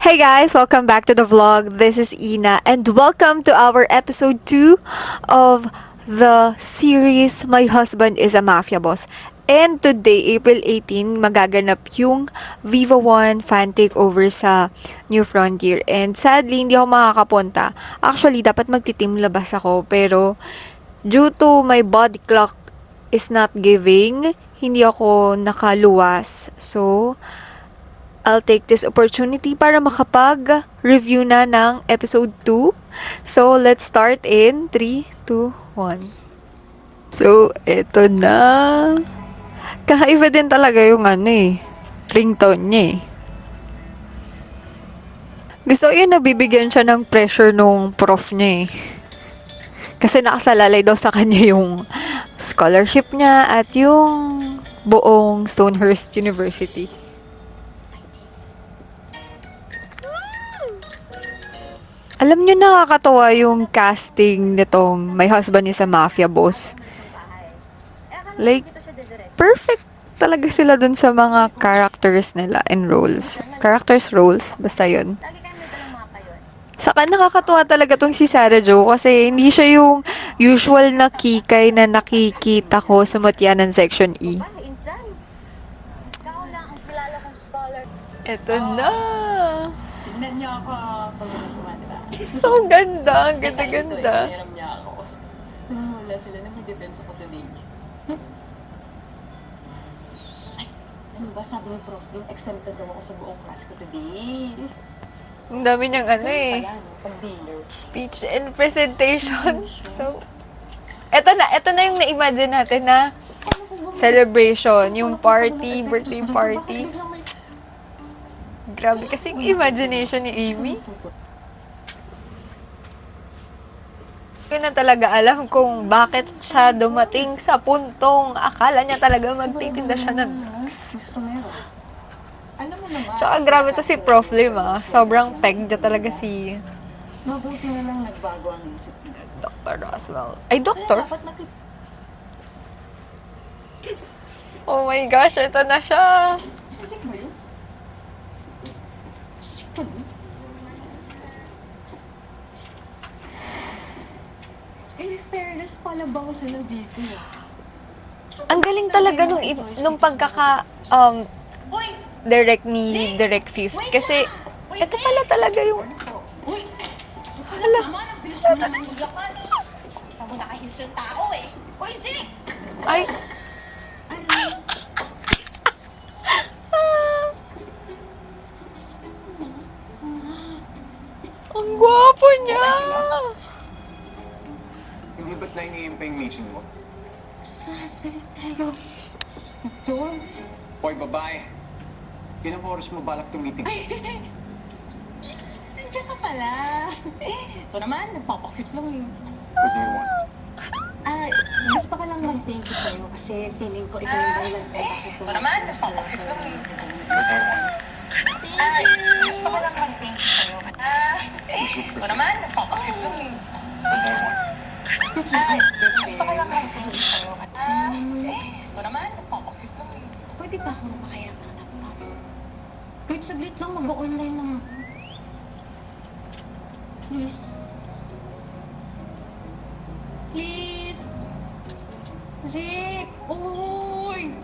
Hey guys, welcome back to the vlog. This is Ina and welcome to our episode 2 of the series My Husband is a Mafia Boss. And today, April 18, magaganap yung Viva One fan takeover sa New Frontier. And sadly, hindi ako makakapunta. Actually, dapat magtitim labas ako. Pero, due to my body clock is not giving, hindi ako nakaluwas. So, I'll take this opportunity para makapag-review na ng episode 2. So, let's start in 3, 2, 1. So, eto na. Kakaiba din talaga yung ringtone niya eh. Gusto ko yun, nabibigyan siya ng pressure nung prof niya eh. Kasi nakasalalay daw sa kanya yung scholarship niya at yung buong Stonehurst University. Alam nyo, nakakatawa yung casting nitong My Husband is a Mafia Boss. Like, perfect talaga sila dun sa mga characters nila and roles. Roles, basta yun. Saka nakakatuwa talaga tong si Sarah Jo kasi hindi siya yung usual na kikay na nakikita ko sa Mutyanan Section E. Eto na! Tignan niyo ako pag diba? So ganda, ang ganda-ganda. Hiniram niya ako. Wala sila nang depensa ko today. Ay, ano ba sabi ni Prof? Yung exempted daw ako sa buong class ko today. Ang dami niyang Pag-dinner. speech and presentation. So, eto na yung na-imagine natin na celebration, yung party, birthday party. Grabe kasi yung imagination ni Amy. Hindi ko na talaga alam kung bakit siya dumating sa puntong akala niya talaga magtitinda siya ng drugs. Alam mo naman. Tsaka grabe to si Prof. Lim Sobrang peg niya talaga si Mabuti na lang nagbago ang isip niya. Dr. Roswell. Ay, Doctor? Dapat Oh my gosh, ito na siya. Isip mo yun? Isip mo yun? In fairness, palabaw sila dito. Ang galing talaga nung direct ni Direct Fifth. Kasi, ito pala talaga yung... Uy! Hala. Bilis mo naman maglakad. Tama nakahils yung tao eh. Uy, Vic! Ay, ang gwapo niya! Hindi ba't 9 AM pa yung meeting mo? Sasalit tayo. Doon. Hoy, babae. Ilang oras mo balak itong meeting? Ay! Nandiyan ka pala. Ito naman, nagpapakit lang eh. What do you want? Gusto ko lang mag-thank you sa'yo kasi feeling ko ikaw yung dahilan ko bakit ito naman, nagpapakit lang eh. What do you want? Gusto ko lang mag-thank you sa'yo. Ito naman, nagpapakit lang eh. What do you want? Gusto ko lang mag-thank you sa'yo. Ito naman, nagpapakit lang eh. Pwede ba akong makahirap ng laptop? Kahit saglit lang, mag-online lang ako. Please. Please! Zik! Uy!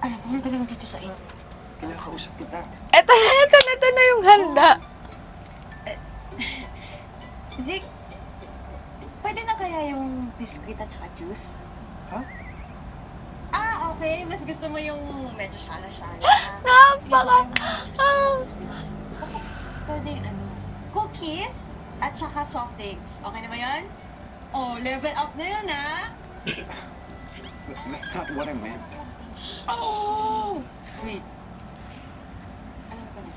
Alam mo, ang galing dito sa inyo. Kinakausap kita. Ito na yung handa. Zik, pwede na kaya yung biskuit at saka juice? Ha? Okay. Mas gusto mo yung medyo shala-shala. Napaka... Pwede cookies at saka soft drinks. Okay na ba yun? Oh, level up na yun, ha? That's not what I meant. Oh! Wait. Alam ko na.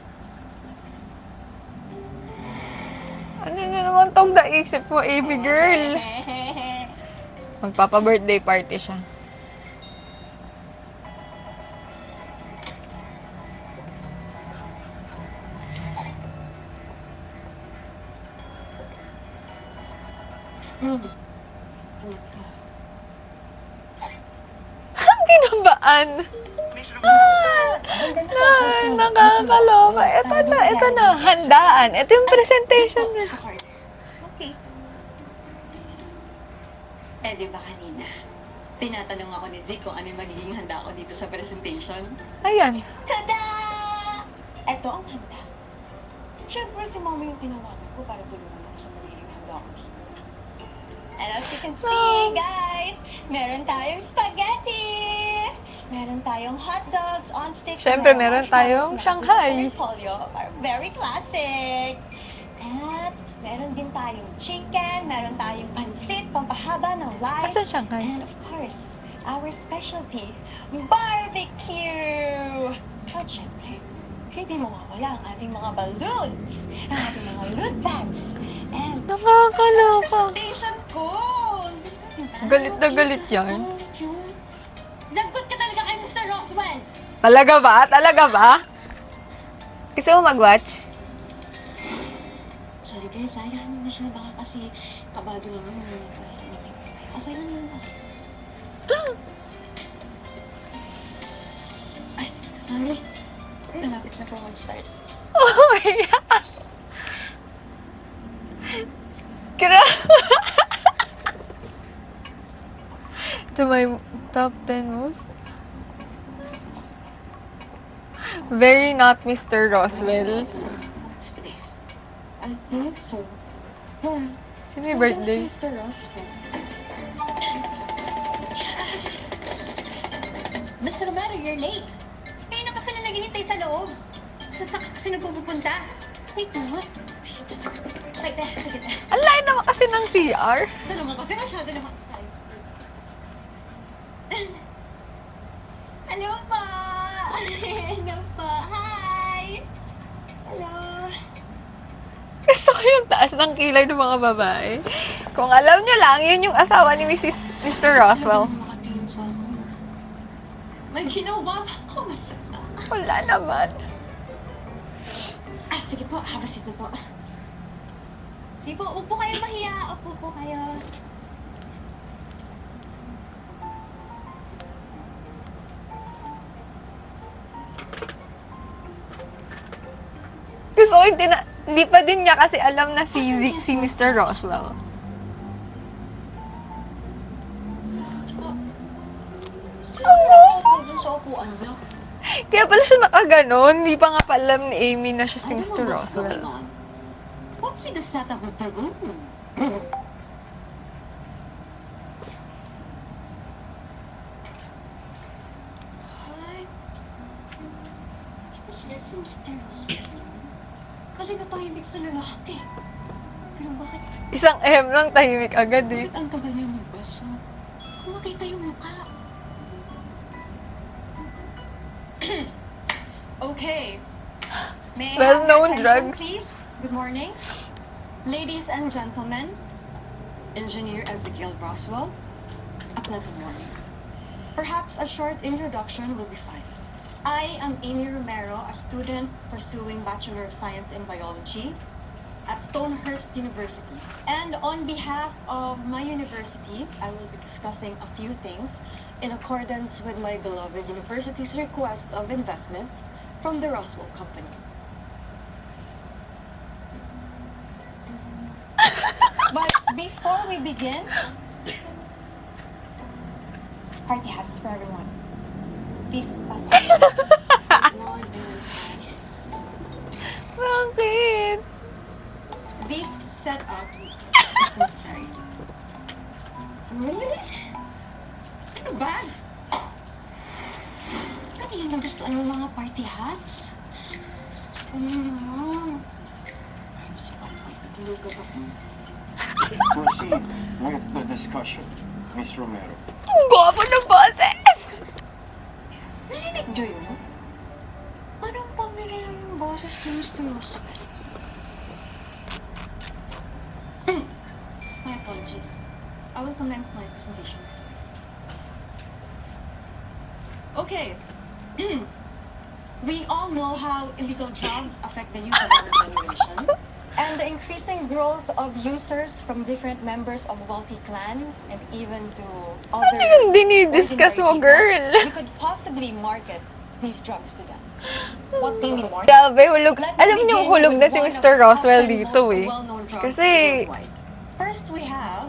Ano na naman tong naisip mo, Amy girl? Magpapa-birthday party siya. Hindi na ba? handaan. Nakakaloka. Ito na. Handaan. Ito yung presentation niya. Okay. Eh, di ba kanina? Tinatanong ako ni Zeke kung ano yung magiging handa ko dito sa presentation. Ayan. Tada! Ito ang handa. Siyempre, si Mama yung tinawagan ko para tulungan ako sa magiging handa ko dito. And as you can see, guys, meron tayong spaghetti! Meron tayong hot dogs on sticks. Siyempre, meron tayong Shanghai. Very classic. At meron din tayong chicken, meron tayong pansit, pampahaba ng life. Asan Shanghai? And of course, our specialty, barbecue! At syempre, hindi mawawala ang ating mga balloons, ang ating mga loot bags, and Nakakaloka. presentation ko! Galit na galit yan. Oh, cute. Lagot ka talaga kay Mr. Roswell! Talaga ba? Talaga ba? Gusto mo mag-watch? Sorry guys, ayahan na siya. Baka kasi kabado lang naman para sa meeting. Okay lang yun. Ay, Mami. Malapit na po mag-start. Oh my God! To my top 10 most? Very not Mr. Roswell. I think so. Yeah. Sino yung birthday? Mr. Roswell. Mr. Romero, you're late. Kaya na pa sila naginintay sa loob. Sasaka kasi nagpupunta. Wait, what? Wait, sige. Ang layo naman kasi ng CR. Ito naman kasi masyado naman excited. Hello po! Hello po! Hi! Hello! Gusto ko yung taas ng kilay ng mga babae. Kung alam nyo lang, yun yung asawa ni Mr. Roswell. Ano nakatingin sa akin? May ginawa pa ako masama. Wala naman. Ah, sige po. Have a seat na po. Sige po, huwag po kayo mahiya. Upo po kayo. Gusto ko yung hindi pa din niya kasi alam na si Mr. Roswell. Sino nakaupo dun sa upuan niyo? Kaya pala siya nakaganon. Hindi pa nga pala alam ni Amy na siya si Ano Mr. ba what's Roswell. going on? What's with the setup of the room? Hi. Sila si Mr. Roswell. Kasi natahimik sila lahat eh. Pero bakit? Isang M lang, tahimik agad eh. Bakit ang tagal niya magbasa? Kung makita yung mukha. Okay. May I have Well-known your attention, drugs. please? Good morning. Ladies and gentlemen, Engineer Ezekiel Roswell, a pleasant morning. Perhaps a short introduction will be fine. I am Amy Romero, a student pursuing Bachelor of Science in Biology at Stonehurst University. And on behalf of my university, I will be discussing a few things in accordance with my beloved university's request of investments from the Roswell Company. But before we begin, party hats for everyone. Please pass on. One and ice. Bakit? This setup is necessary. Really? Ano ba? Ano yan ang gusto ng mga party hats? Sorry, natulugan ako. Proceed with the discussion, Miss Romero. Ang gwapo ng boses! Narinig niyo yun? Parang pamilya yung boses ni Mr. Roswell. My apologies. I will commence my presentation. Okay. We all know how illegal drugs affect the youth of our generation. And the increasing growth of users from different members of wealthy clans and even to other Ano yung dinidiscuss mo, girl? we could possibly market these drugs to them. What do we market? Grabe, hulog. Let me Alam niyo, begin hulog with na si one Mr. of Roswell the dito most eh. well-known drugs Kasi, worldwide. First we have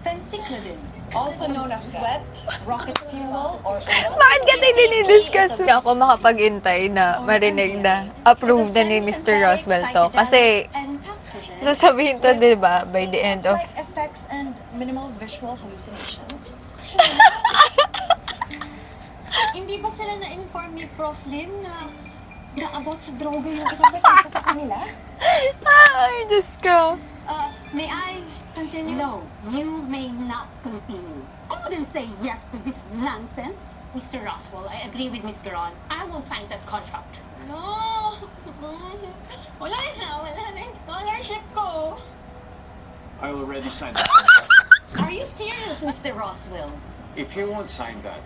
penicillin, also known as sweat, rocket fuel, or bakit ka tayo dinidiscuss? Hindi ako makapag-intay na marinig na approved na ni Mr. Roswell to. Kasi, sasabihin to, di ba, by the end of... effects and minimal visual hallucinations. Hindi ba sila na-inform ni Prof. Lim na about sa droga yung ipapatay sa kanila? Ay, Diyos ko. May I continue? No, you may not continue. I wouldn't say yes to this nonsense. Mr. Roswell, I agree with Miss Garon. I will sign that contract. No! Wala na yung scholarship ko. I already signed the contract. Are you serious, Mr. Roswell? If you won't sign that,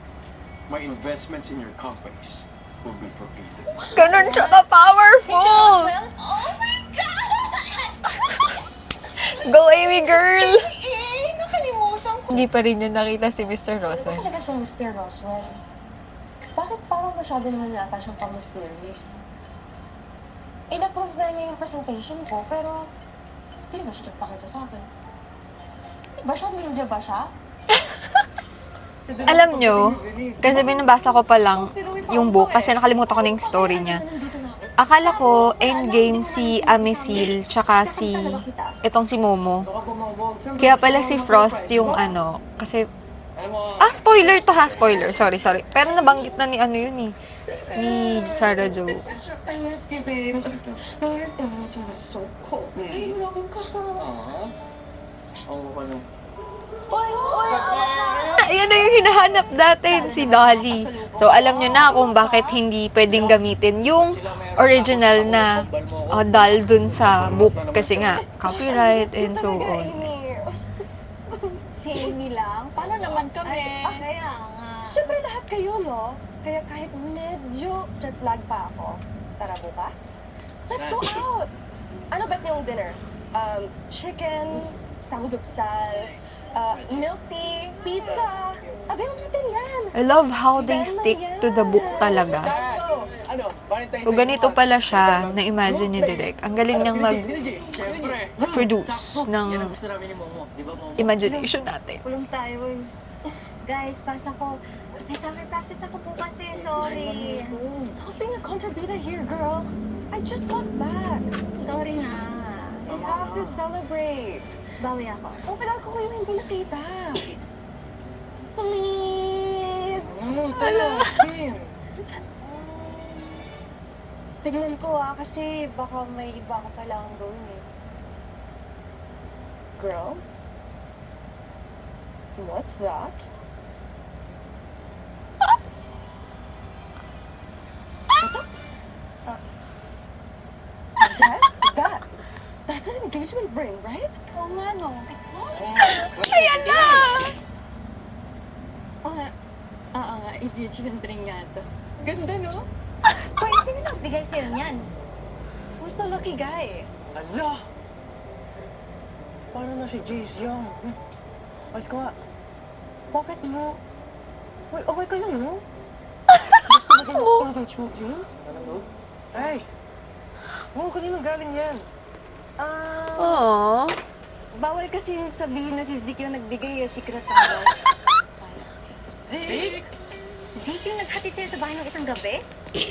my investments in your companies will be forfeited. Ganun siya ka-powerful! Well, Oh my God! Go, Amy girl! Nakalimutan ko. Hindi pa rin niya nakita si Mr. Sino Roswell. talaga si Mr. Roswell? Bakit parang masyado naman yata siyang pang-mysterious? In-approve na niya yung presentation ko, pero hindi na siya nagpakita sa akin. Hindi ba siya? Ninja ba siya? Alam nyo, kasi binabasa ko pa lang yung book kasi nakalimutan ko na yung story niya. Akala ko endgame si Amisil tsaka si itong si Momo. Kaya pala si Frost yung ano, kasi spoiler to ha, spoiler. Sorry. Pero nabanggit na ni ano yun eh, ni Sarah Jo. I missed you, babe. Your energy was so cold, man. Aww. Oo, ano? Ayan na yung hinahanap natin, si Dolly. So, alam nyo na kung bakit hindi pwedeng gamitin yung original na doll dun sa book. Kasi nga, copyright and so on. Si Amy lang? Paano naman kami? kaya nga. Siyempre lahat kayo, no? Kaya kahit medyo jet lag pa ako, tara bukas, let's go out! Ano bet niyong dinner? Chicken, samgupsal, milk tea, pizza. Avail natin yan! I love how they stick to the book talaga. Ano? Valentine's So, ganito pala siya, na-imagine ni Direk. Ang galing niyang Siyempre. mag-produce ng Gusto namin ni Momo, di ba, Momo? imagination natin. Kulong tayo. Guys, pasa ko. May summer practice ako po kasi. Sorry. Stop being a contrabida here, girl. I just got back. Sorry na. We have to celebrate. Bawi ako. Oh, kailangan ko kayo hindi nakita. Please! Hello, Kim. Tignan ko kasi baka may iba akong kailangan gawin eh. Girl? What's that? That's an engagement ring, right? Oo nga, no. Ayan na! Engagement ring nga to. Ganda, no? Hoy, sino nagbigay sa'yo niyan? Who's the lucky guy? Ala! Paano na si Jace Young? Mas ko nga. Bakit mo? Wait, okay ka lang, no? Gusto mo yung engagement ring? Ano? Ay! Oo, kanino galing yan? Aww. Bawal kasi yung sabihin na si Zeke yung nagbigay, secret symbol. Zeke? Zeke yung naghatid sa'yo sa bahay ng isang gabi?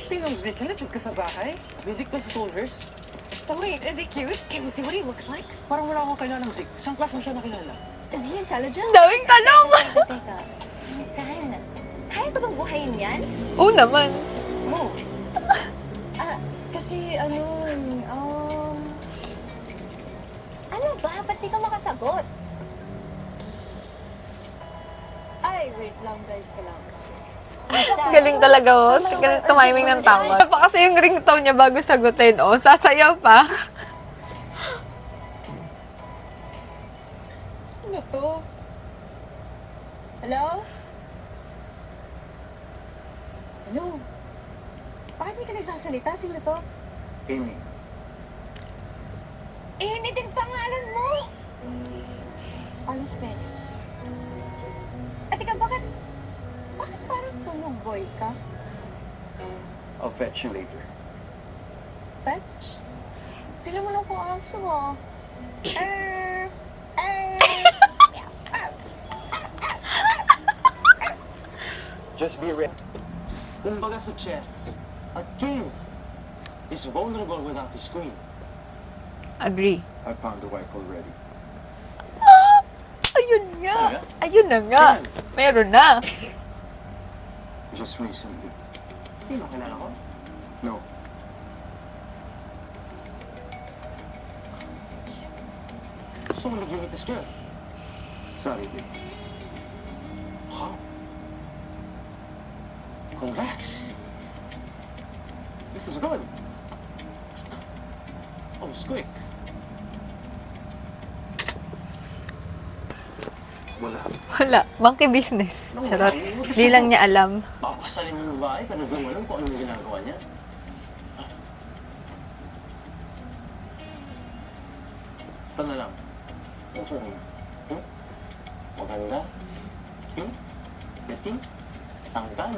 Sinong Zeke? Hanapit ka sa bahay? May Zeke ba si Stonehurst? Wait, is he cute? Can we see what he looks like? Parang wala akong kailangan ng Zeke. Saan class mo siya nakilala? Is he intelligent? Daming tanong! Teka, minsan, kaya ko bang buhayin yan? Oo naman. Oh! Kasi Ano ba? Ba't di ka makasagot? ay, wait lang guys, Galing talaga, oh. Galing tumiming ng tama. Pa kasi yung ringtone niya bago sagutin, oh. Sasayaw pa. Sino to? Hello? Hello? Bakit hindi ka nagsasalita? Sino to? Amy. Amy din pangalan mo! Alos, Ben. At ika, bakit parang tumuboy ka? I'll fetch you later. Fetch? Tila mo lang kung aso ah. Just be ready. Kumbaga sa chess, a king is vulnerable without his queen. Agree. I found the wife already. Ayun nga. Talaga? Ayun na nga. Meron na. Just recently. Sino kilala ko? No. So, when did you meet this girl? Saturday. Wow. Congrats. This is good. Oh, it's quick. Wala. Wala. Monkey business. Charot. Di lang niya alam. Papasalin ng babae, pero di mo alam kung ano yung ginagawa niya. Ito na lang. Ang sabi mo? Maganda? Gating? Tanggal?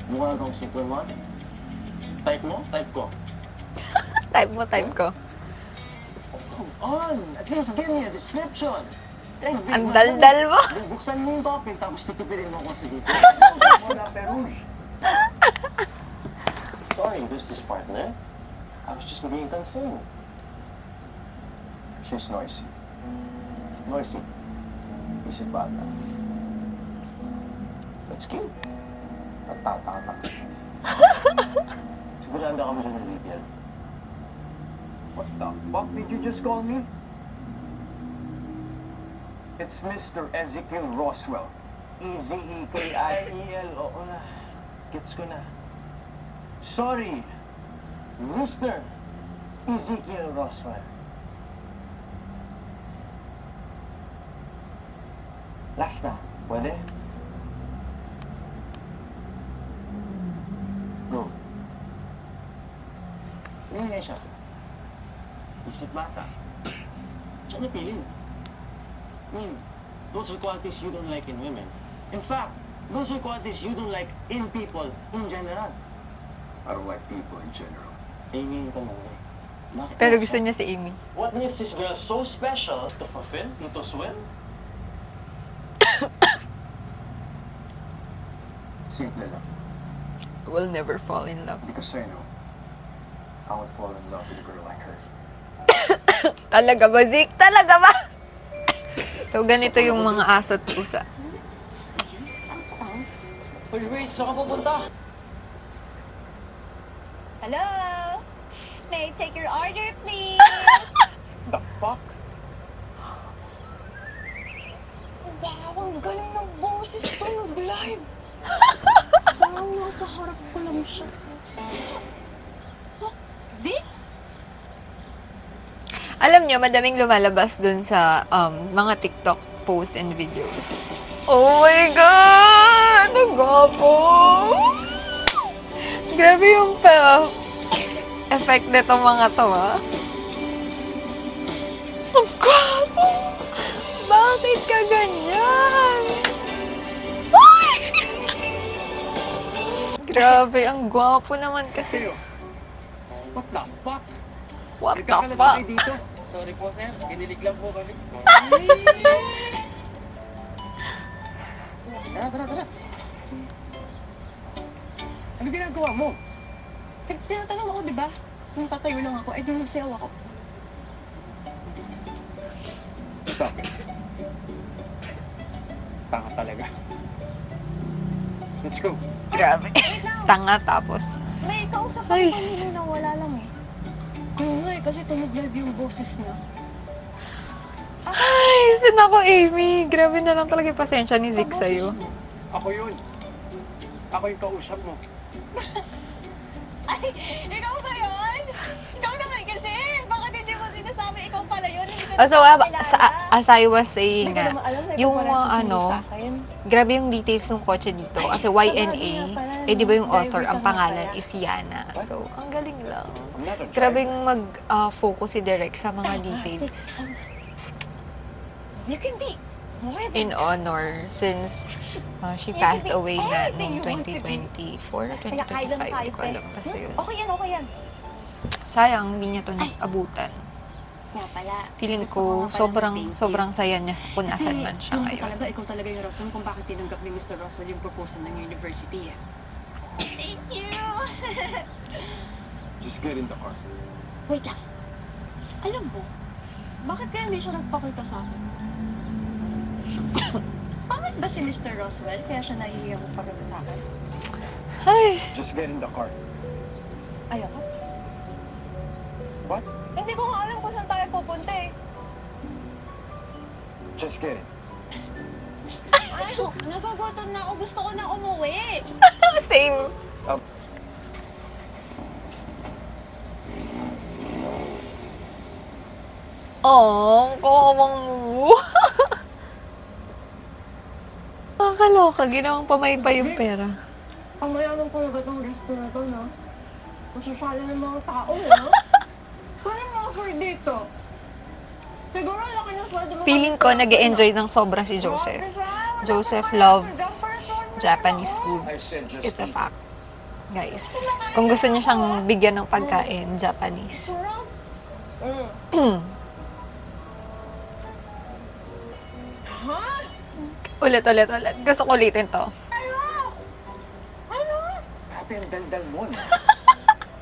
Mukha kang simple mo? Type mo? Type ko. Type mo, type ko. Come on! At least give me a description! Ang daldal mo. Buksan mo yung topic, tapos titipirin mo ako sa dito. Wala, Perouge. Sorry, business partner. I was just being concerned. She's noisy. Noisy. Isip bata. That's cute. Tatatama. Sigurado kami siya ng detail. What the fuck did you just call me? It's Mr. Ezekiel Roswell. E-Z-E-K-I-E-L. Oo na. Gets ko na. Sorry. Mr. Ezekiel Roswell. Last na. Pwede? Go. Hindi siya. Isip bata. Siya niya pilin. Those are qualities you don't like in women. In fact, those are qualities you don't like in people in general. I don't like people in general. Amy yung tanong eh. Bakit Pero nga gusto siya? niya si Amy. What makes this girl so special to fulfill, to swim? Simple lang. Will never fall in love. Because I know I would fall in love with a girl like her. Talaga ba, Zeke? Talaga ba? So, ganito yung mga aso at pusa. Uy, wait! Saan ka pupunta? Hello? May I take your order, please? The fuck? Wow, ang galing ng boses to nag-live. Parang nasa harap ko lang siya. Vic? Alam niyo, madaming lumalabas dun sa mga TikTok posts and videos. Oh my God! Ang gwapo! Grabe yung effect nito mga to, ah. Ang gwapo! Bakit ka ganyan? Ay! Grabe, ang gwapo naman kasi. What the fuck? What the fuck? dito. Sorry po, sir. Ginilig lang po kami. Tara. Ano ginagawa mo? Tinatanong ako, di ba? Kung tatayo lang ako, eh di magsayaw ako. Stop it. Tanga talaga. Let's go. Grabe. Tanga tapos. May kausap ako Nice. kanina na wala lang eh. Oo nga eh, kasi tunog-live yung boses niya. Ay, sin ako, Amy. Grabe na lang talaga yung pasensya ni Zeke sa'yo. Ako yun. Ako yung kausap mo. Ay, ikaw ba yun? Ikaw naman kasi. Bakit hindi mo sinasabi ikaw pala yun? Hindi ko So, as I was saying Hindi ko nga, naman alam na ikaw yung pala nagsisilbi ano, sa akin. grabe yung details ng kotse dito. Kasi YNA, Eh, di ba yung author, Driver ang ka nga pangalan pala. is Yana. So, ang galing lang. I'm not a Grabe driver. mag-focus si Direk sa mga details. You can be more than In honor, since she passed away nga noong 2024 or 2025. Di ko alam. Basta yun. Okay yan, okay yan. Sayang, hindi niya to abutan. Kaya pala. Feeling gusto nga ko, pala ng thank you. sobrang saya niya kung nasan man siya ngayon. Talaga, ikaw talaga yung rason kung bakit tinanggap ni Mr. Roswell yung proposal ng university. Thank you! Just get in the car. Wait lang. Alam mo, Bakit kaya hindi siya nagpakita sa akin? Pangit ba si Mr. Roswell kaya siya nahihiya magpakita sa akin? Ay, Just get in the car. Ayoko. What? Hindi ko nga alam kung saan tayo pupunta eh. Just get in. ay, nagugutom na ako. Gusto ko na umuwi. same. Oh, kawawang mo. Nakakaloka, ginawang pamaypay yung pera. Ang mayaman ko na ba itong restaurant to, no? Masasyala ng mga tao, no? Kaya mo offer dito? Siguro laki ng sweldo mo. Feeling ko nag enjoy ng sobra si Joseph. Joseph loves Japanese food. It's a fact. Guys, kung gusto niya siyang bigyan ng pagkain, Japanese. Ulit. Gusto ko ulitin to. Happy ang daldal mo, no?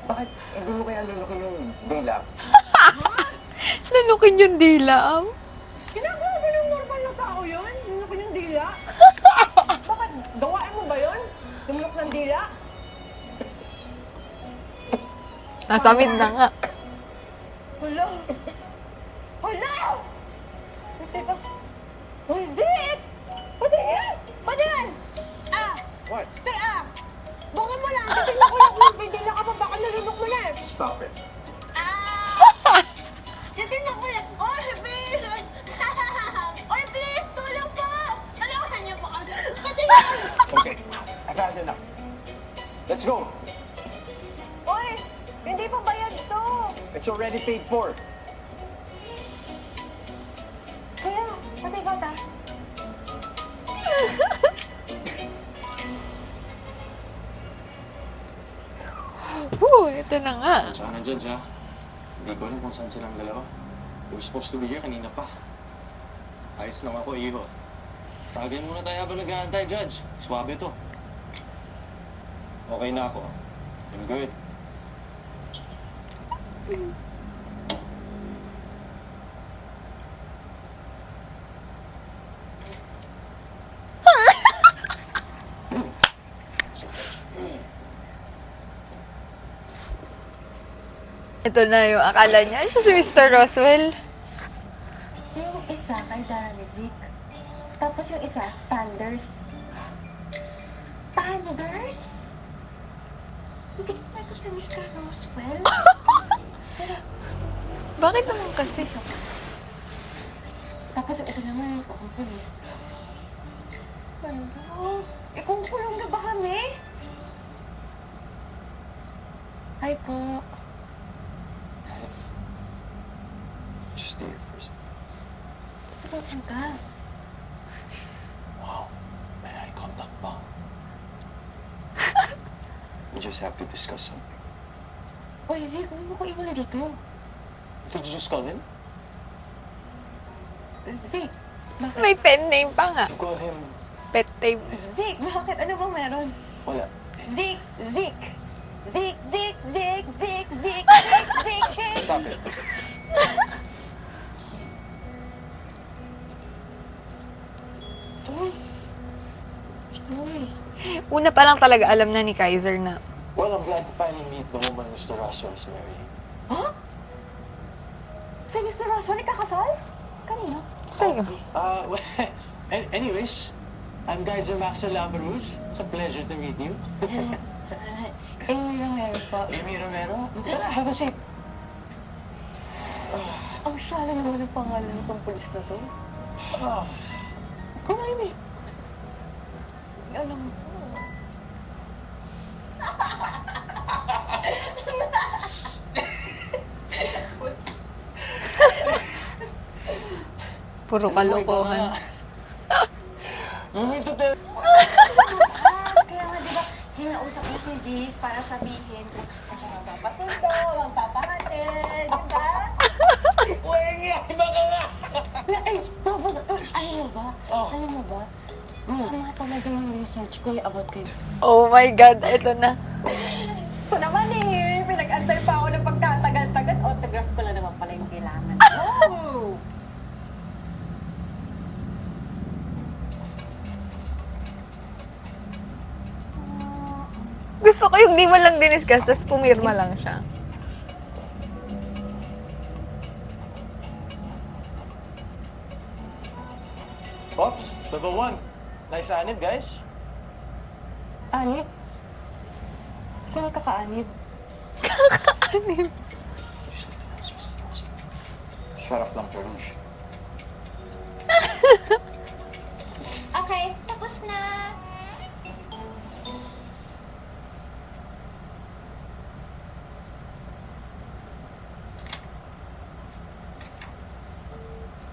Bakit hindi mo kaya lulukin yung dila? Lalukin yung dila. Ginagawa ba ng normal na tao yun? Lumok ng dila? Bakit? Gawain mo ba yun? Lumok ng dila? Nasa mid na nga. Hala! Hala! Teka. Uy, Zit! Pati yan! Pati yan! What? Bukod mo lang! Titignan ko lang kung may dila ka pa. Baka nalunok mo na eh. Stop it. Titignan ko lang. Oy, please! Oy, please! Tulong po! Alawan niyo po kami. Kasi Okay, I got it now. Let's go. Uy! Hindi pa bayad to! It's already paid for. Kaya, pati ka ta. Ito na nga. Sana dyan siya. Hindi ko alam kung saan silang dalawa. We're supposed to be here kanina pa. Ayos lang ako, iho. Tagay muna tayo habang nag-aantay, Judge. Swabe to. Okay na ako. I'm good. Ito na yung akala niya. Siya si Mr. Roswell. Yung isa kay Dara ni Zeke. Tapos yung isa, Panders. Panders? Hindi ko ito si Mr. Roswell. Bakit naman kasi? Tapos yung isa naman, yung pulis. Ano? Kung kulong na ba kami? Hi po. Just stay here first. Pupunta ka. Wow. May eye contact pa. We just have to discuss something. Uy, Zeke, huwag mo ko iwan dito. Did you just call in? Zeke, bakit? May pen name pa nga. You call him... Pet name. Zeke, bakit? Ano bang meron? Wala. Zeke, Zeke. Zeke, Zeke, Zeke, Zeke, Zeke, Zeke, Zeke, Zeke. Stop it. Una pa lang talaga alam na ni Kaiser na Well, I'm glad to finally meet the woman Mr. Roswell's marrying. Huh? Si Mr. Roswell, ikakasal? Kanino? sa'yo. Well, anyways, I'm Geyser Maxwell Labarouche. It's a pleasure to meet you. Amy Romero po. Amy Romero. Tara, have a seat. Ang syala naman ang pangalan nitong pulis na to. Come, Amy. Alam mo, Puro kalokohan. Mami, total. Kaya nga, di ba, hinausap mo si Zeke para sabihin kung siya magpapasundo, magpapahatid, di ba? Ay, tapos, alam mo ba? Alam mo ba? Tama talaga yung research ko about kay... Oh my God, ito na. Ito naman eh, pinag-antay pa ako ng pagkatagal-tagal. Autograph ko lang naman pala yung kailangan. Oh! Gusto ko yung di mo lang diniscuss, tapos pumirma lang siya. Pops, level 1. Nice anib, guys. Anib? Saan kakaanib? Shut up lang, Perush. Okay, tapos na.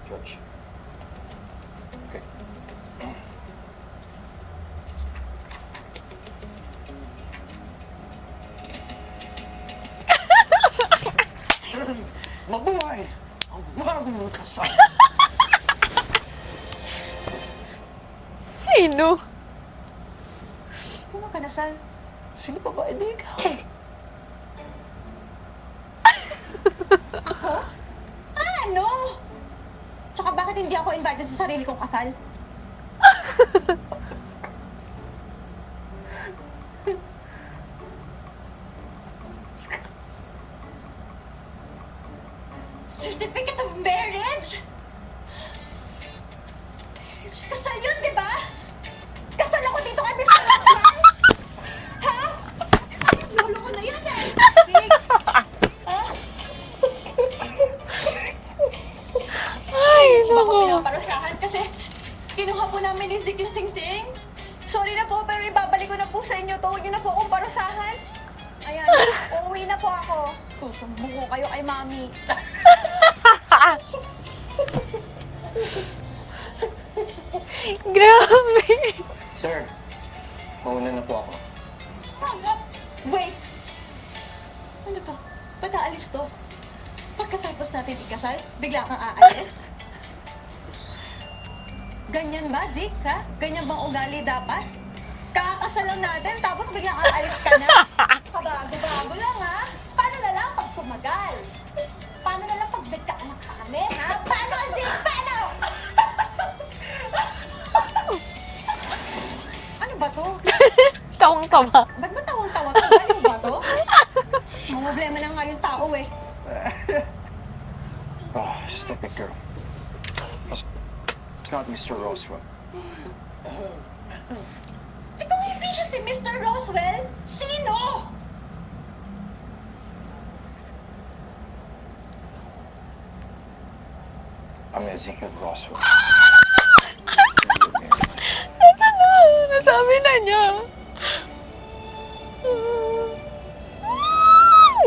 George. Okay. Mabuhay! Ang bagong kasal! Sino? Kung ka nasal? Sino pa ba? Hindi ikaw. Ano? Tsaka bakit hindi ako invited sa sarili kong kasal? Certificate of marriage? Kasal yun, di ba? Kasal ako dito kay Mr. Roswell? Ha? Lolo ko na yun eh! Ay, Baka nako. pinaparusahan kasi kinuha po namin ni Zeke yung sing-sing. Sorry na po, pero ibabalik ko na po sa inyo to. Huwag niyo na po akong parusahan. Ayan, uuwi na po ako. Susumbong ko kayo kay Mami. Grabe. Sir, mauna na po ako. Wait! Ano to? Ba't aalis to? Pagkatapos natin ikasal, bigla kang aalis? Ganyan ba, Zeke, ha? Ganyan bang ugali dapat? Kakasal lang natin, tapos biglang aalis ka na? Kabago-bago lang, ha? Paano na lang pag tumagal? Paano na lang pag nagkaanak ka kami, ha? Paano, Zeke? Paano? Ano ba to? Tawang-tawa. Ba't ba tawang-tawa to? Ano ba to? Mga problema na nga yung tao, eh. Oh, stop it, girl. It's not Mr. Roswell. Kung hindi siya si Mr. Roswell, sino? I'm Ezekiel Roswell. Ito na. Nasabi na niya.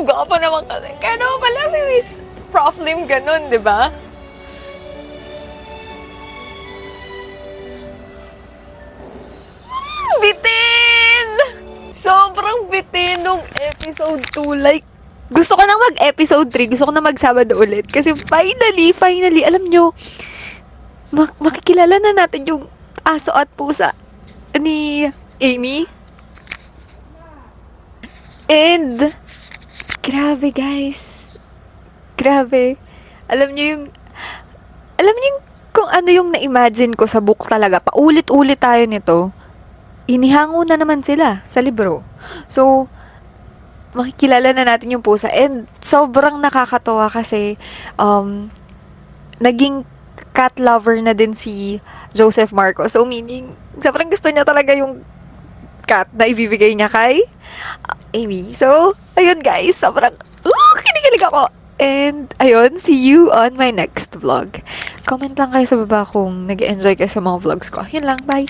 Gwapo naman kasi. Kaya naman pala si Miss Prof. Lim ganun, di ba? Bitin! Sobrang bitin nung episode 2. Like, gusto ko nang mag-episode 3. Gusto ko na mag-Sabado ulit. Kasi finally, alam nyo, makikilala na natin yung aso at pusa ni Amy. And, grabe guys. Grabe. Alam nyo yung kung ano yung na-imagine ko sa book talaga. Paulit-ulit tayo nito. Inihango na naman sila sa libro. So, makikilala na natin yung pusa. And sobrang nakakatawa kasi naging cat lover na din si Joseph Marcos. So, meaning, sobrang gusto niya talaga yung cat na ibibigay niya kay Amy. So, ayun guys, sobrang kinikilig ako. And, ayun, see you on my next vlog. Comment lang kayo sa baba kung nag-enjoy kayo sa mga vlogs ko. Yun lang, bye!